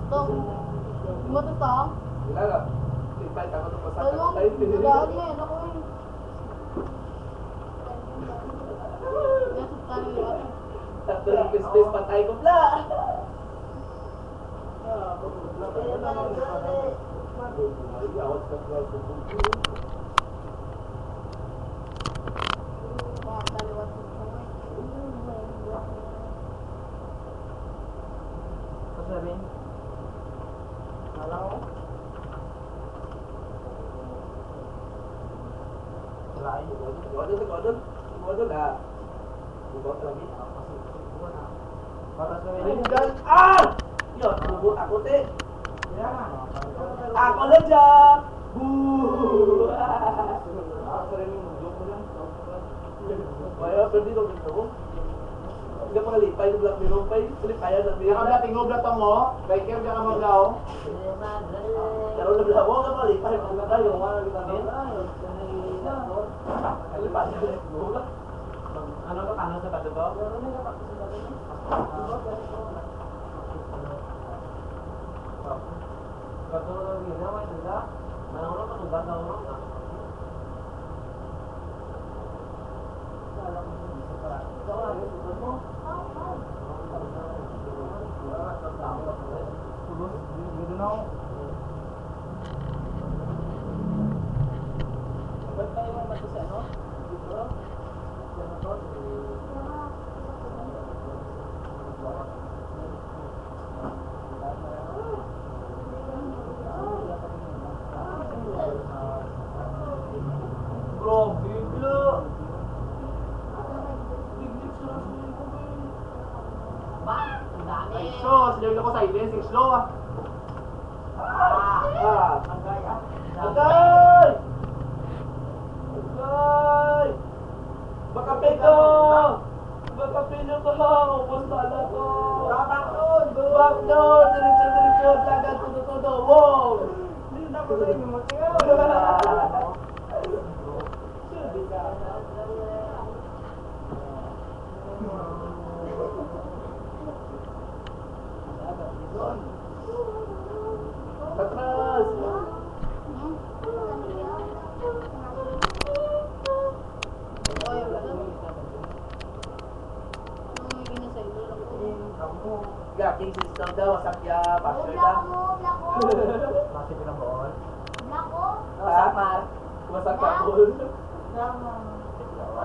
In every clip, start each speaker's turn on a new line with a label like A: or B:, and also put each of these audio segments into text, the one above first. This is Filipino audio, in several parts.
A: Tong. Mo to tong.
B: Wala na. Invite ako ng pasaka.
A: Dalawang daan na yan ako eh. Nasa tayo yun.
B: Tatlo yung space patay ko pala.
A: Wah, taliwat ko eh.
C: Pasarin. Alam ko. Selain
B: Godol ah. Bubot lagi.
C: para sa
B: Rindan. Ah! Yun, bubot ako te.
C: Yan.
B: Ako na dyan! Boo! Kaya, pero dito dito ko. Hindi pa kalipay ng Black Mirror pa yun. Kalipayan ng Mirror.
D: Kaya tingog na mo, kay Kev ka maglaw.
B: Pero nabla mo ka kalipay. Pag tayo, wala kita din. Kalipayan ng Mirror.
C: Ano ka paano sa bato to? Bato rin na may dala. Manang ka ng bato mo.
B: Bro, bigla.
D: Ay, so, sila ko silence, yung slow ah.
B: Agay! Agay! Baka pito! Baka pino ko! Ubus pala ko! Back down! Diretso! Dagat! Tudo! Wow!
C: Hindi na ko sa inyo matigaw.
B: Atras!
A: Oy, wala. Ano may ginasaylo lang ko?
B: Gaking system daw, sakya, pastor
E: Black
B: na.
E: mo, black mo.
C: Kasi pinabawal.
E: Black mo.
B: Wasak Wasak ka po.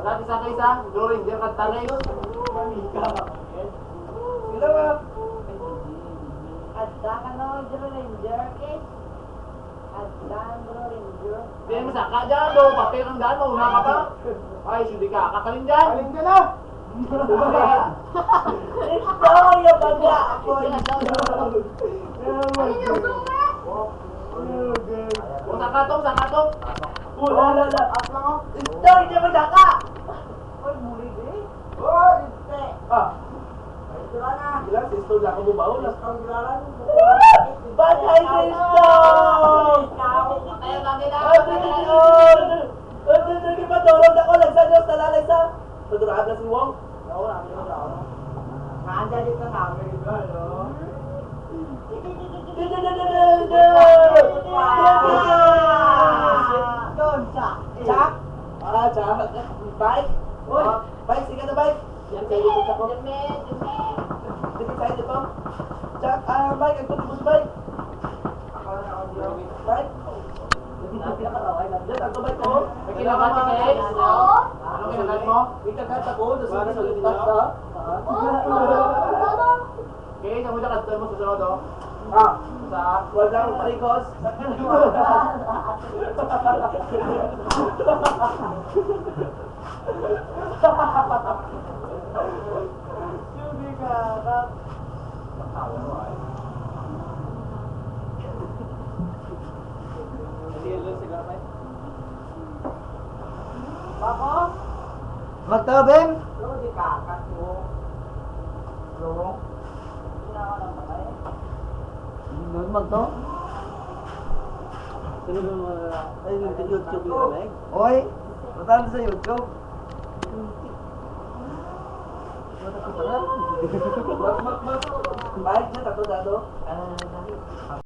D: Dati sa kaisa, drawing, diyan ka tanay.
B: Sila ba?
C: Adda ka no, Jero Ranger, eh. Adda Jero Ranger.
D: Hindi mo saka dyan, do, papel ang daan mo, una ka pa. Ay, hindi ka, kakalin dyan.
C: Alin ka na!
B: Istorya baga ako!
E: Ano yung bunga?
D: O, saka tong.
B: Wala!
C: At lang ako.
B: Istorya baga ka!
C: Oy, muli di. Oy, ite.
B: Ah,
C: Ito na.
B: ilang sister lang ako bubaw na.
C: Ang gilaran.
B: Bagay Kristo!
A: Kaya kami lang.
B: Ito madorog ako lang sa Diyos, talalay sa Paduraan na si Wong.
C: Oo, namin yung tao. Nanda dito namin, no? Doon, Jack.
B: Jack? Ah, Jack. Bike? Uy, bike, sige na bike. Yan sa'yo yung Jack ko. Sige sa'yo dito. Jack, bike, ang tutubos bike. Bike? Diyan, ang bike ko.
D: May kinakata ka eh.
E: Oo.
D: Ano kinakat mo?
B: May kakata ko, nasa sulitas sa.
D: Okay, sa muna ka mo susunod oh.
B: Ah,
D: Sa
B: walang parikos.
C: Subi ka, kap. Ako?
B: Magtabing?
C: Lo, di kakat mo. Lo? Sinaka lang ba kayo?
B: Doon magto? Sino ba ay nag-YouTube yung lamig? Oy, matalo sa YouTube. Mak. Bike na, tatlo dado.
C: Bakit?